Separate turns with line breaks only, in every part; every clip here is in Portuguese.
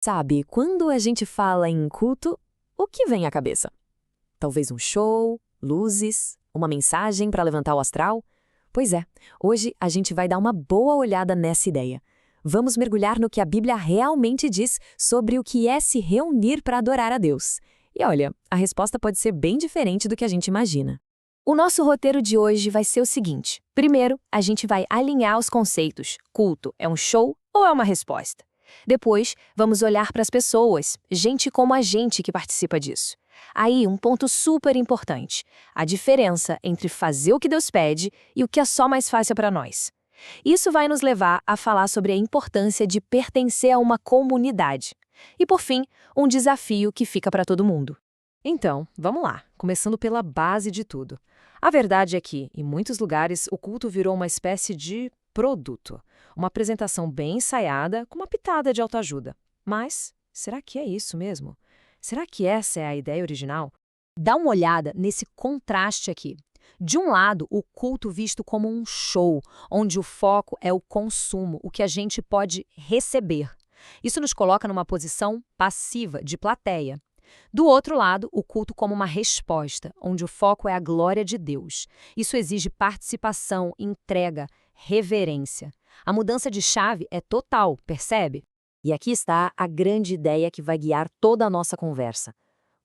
Sabe, quando a gente fala em culto, o que vem à cabeça? Talvez um show, luzes, uma mensagem para levantar o astral? Pois é, hoje a gente vai dar uma boa olhada nessa ideia. Vamos mergulhar no que a Bíblia realmente diz sobre o que é se reunir para adorar a Deus. E olha, a resposta pode ser bem diferente do que a gente imagina. O nosso roteiro de hoje vai ser o seguinte. Primeiro, a gente vai alinhar os conceitos. Culto é um show ou é uma resposta? Depois, vamos olhar para as pessoas, gente como a gente que participa disso. Aí, um ponto super importante, a diferença entre fazer o que Deus pede e o que é só mais fácil para nós. Isso vai nos levar a falar sobre a importância de pertencer a uma comunidade. E, por fim, um desafio que fica para todo mundo.
Então, vamos lá, começando pela base de tudo. A verdade é que, em muitos lugares, o culto virou uma espécie de produto. Uma apresentação bem ensaiada, com uma pitada de autoajuda. Mas, será que é isso mesmo? Será que essa é a ideia original?
Dá uma olhada nesse contraste aqui. De um lado, o culto visto como um show, onde o foco é o consumo, o que a gente pode receber. Isso nos coloca numa posição passiva, de plateia. Do outro lado, o culto como uma resposta, onde o foco é a glória de Deus. Isso exige participação, entrega, reverência. A mudança de chave é total, percebe? E aqui está a grande ideia que vai guiar toda a nossa conversa.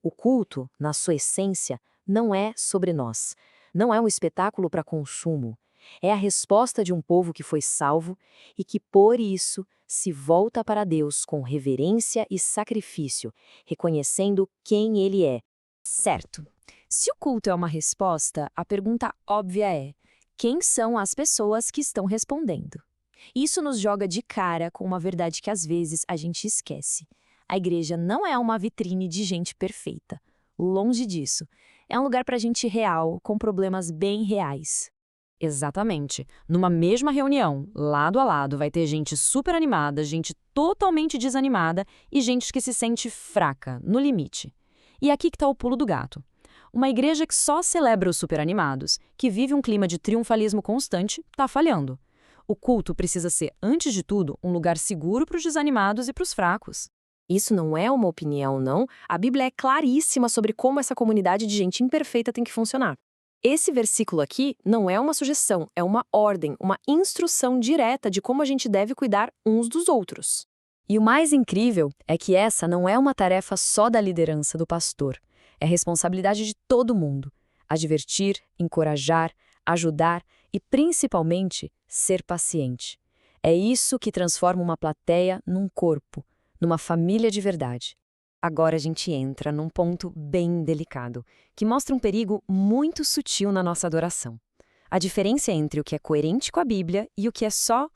O culto, na sua essência, não é sobre nós. Não é um espetáculo para consumo. É a resposta de um povo que foi salvo e que, por isso, se volta para Deus com reverência e sacrifício, reconhecendo quem Ele é. Certo. Se o culto é uma resposta, a pergunta óbvia é: quem são as pessoas que estão respondendo? Isso nos joga de cara com uma verdade que às vezes a gente esquece. A igreja não é uma vitrine de gente perfeita. Longe disso. É um lugar para gente real, com problemas bem reais.
Exatamente. Numa mesma reunião, lado a lado, vai ter gente super animada, gente totalmente desanimada e gente que se sente fraca, no limite. E aqui que está o pulo do gato. Uma igreja que só celebra os super animados, que vive um clima de triunfalismo constante, está falhando. O culto precisa ser, antes de tudo, um lugar seguro para os desanimados e para os fracos.
Isso não é uma opinião, não. A Bíblia é claríssima sobre como essa comunidade de gente imperfeita tem que funcionar. Esse versículo aqui não é uma sugestão, é uma ordem, uma instrução direta de como a gente deve cuidar uns dos outros. E o mais incrível é que essa não é uma tarefa só da liderança do pastor. É responsabilidade de todo mundo. Advertir, encorajar, ajudar e, principalmente, ser paciente. É isso que transforma uma plateia num corpo, numa família de verdade. Agora a gente entra num ponto bem delicado, que mostra um perigo muito sutil na nossa adoração. A diferença entre o que é coerente com a Bíblia e o que é só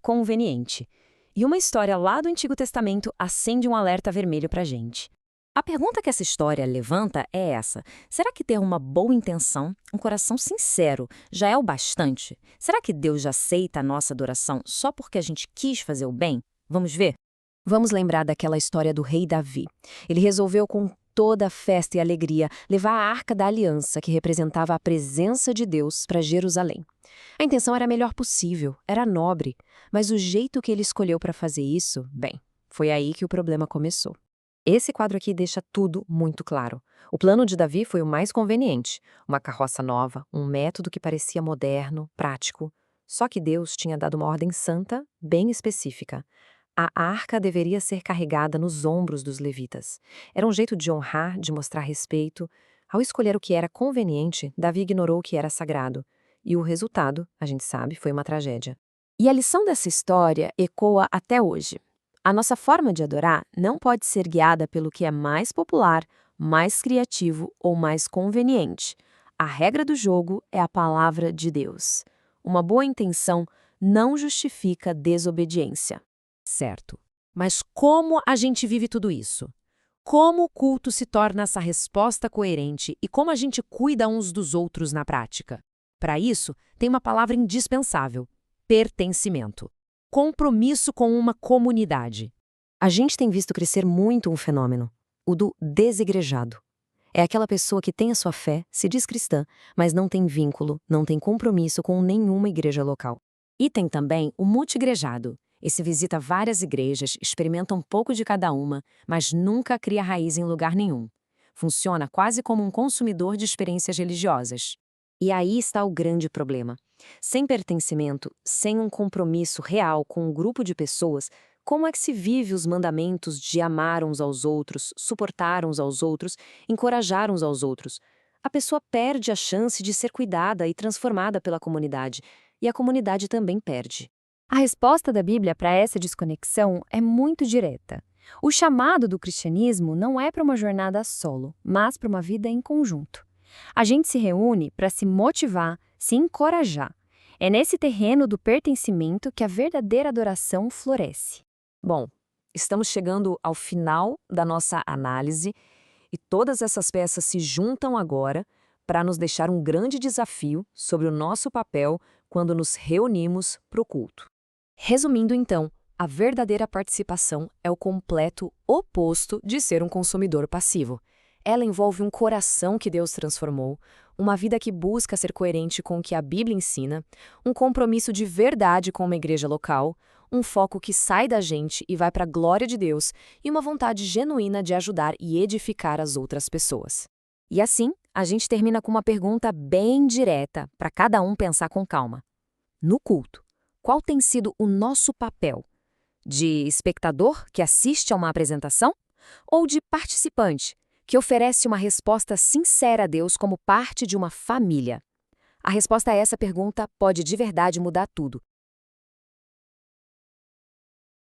conveniente. E uma história lá do Antigo Testamento acende um alerta vermelho pra gente. A pergunta que essa história levanta é essa: será que ter uma boa intenção, um coração sincero, já é o bastante? Será que Deus já aceita a nossa adoração só porque a gente quis fazer o bem? Vamos ver? Vamos lembrar daquela história do rei Davi. Ele resolveu, com toda a festa e alegria, levar a Arca da Aliança, que representava a presença de Deus, para Jerusalém. A intenção era a melhor possível, era nobre, mas o jeito que ele escolheu para fazer isso, bem, foi aí que o problema começou. Esse quadro aqui deixa tudo muito claro. O plano de Davi foi o mais conveniente, uma carroça nova, um método que parecia moderno, prático. Só que Deus tinha dado uma ordem santa, bem específica. A arca deveria ser carregada nos ombros dos levitas. Era um jeito de honrar, de mostrar respeito. Ao escolher o que era conveniente, Davi ignorou o que era sagrado. E o resultado, a gente sabe, foi uma tragédia. E a lição dessa história ecoa até hoje. A nossa forma de adorar não pode ser guiada pelo que é mais popular, mais criativo ou mais conveniente. A regra do jogo é a palavra de Deus. Uma boa intenção não justifica desobediência.
Certo. Mas como a gente vive tudo isso? Como o culto se torna essa resposta coerente e como a gente cuida uns dos outros na prática? Para isso, tem uma palavra indispensável: pertencimento. Compromisso com uma comunidade.
A gente tem visto crescer muito um fenômeno, o do desigrejado. É aquela pessoa que tem a sua fé, se diz cristã, mas não tem vínculo, não tem compromisso com nenhuma igreja local. E tem também o multigrejado,
Esse visita várias igrejas, experimenta um pouco de cada uma, mas nunca cria raiz em lugar nenhum. Funciona quase como um consumidor de experiências religiosas.
E aí está o grande problema. Sem pertencimento, sem um compromisso real com um grupo de pessoas, como é que se vive os mandamentos de amar uns aos outros, suportar uns aos outros, encorajar uns aos outros? A pessoa perde a chance de ser cuidada e transformada pela comunidade, e a comunidade também perde.
A resposta da Bíblia para essa desconexão é muito direta. O chamado do cristianismo não é para uma jornada solo, mas para uma vida em conjunto. A gente se reúne para se motivar, se encorajar. É nesse terreno do pertencimento que a verdadeira adoração floresce.
Bom, estamos chegando ao final da nossa análise e todas essas peças se juntam agora para nos deixar um grande desafio sobre o nosso papel quando nos reunimos para o culto.
Resumindo então, a verdadeira participação é o completo oposto de ser um consumidor passivo. Ela envolve um coração que Deus transformou, uma vida que busca ser coerente com o que a Bíblia ensina, um compromisso de verdade com uma igreja local, um foco que sai da gente e vai para a glória de Deus e uma vontade genuína de ajudar e edificar as outras pessoas. E assim, a gente termina com uma pergunta bem direta para cada um pensar com calma. No culto, qual tem sido o nosso papel? De espectador que assiste a uma apresentação? Ou de participante que oferece uma resposta sincera a Deus como parte de uma família? A resposta a essa pergunta pode de verdade mudar tudo,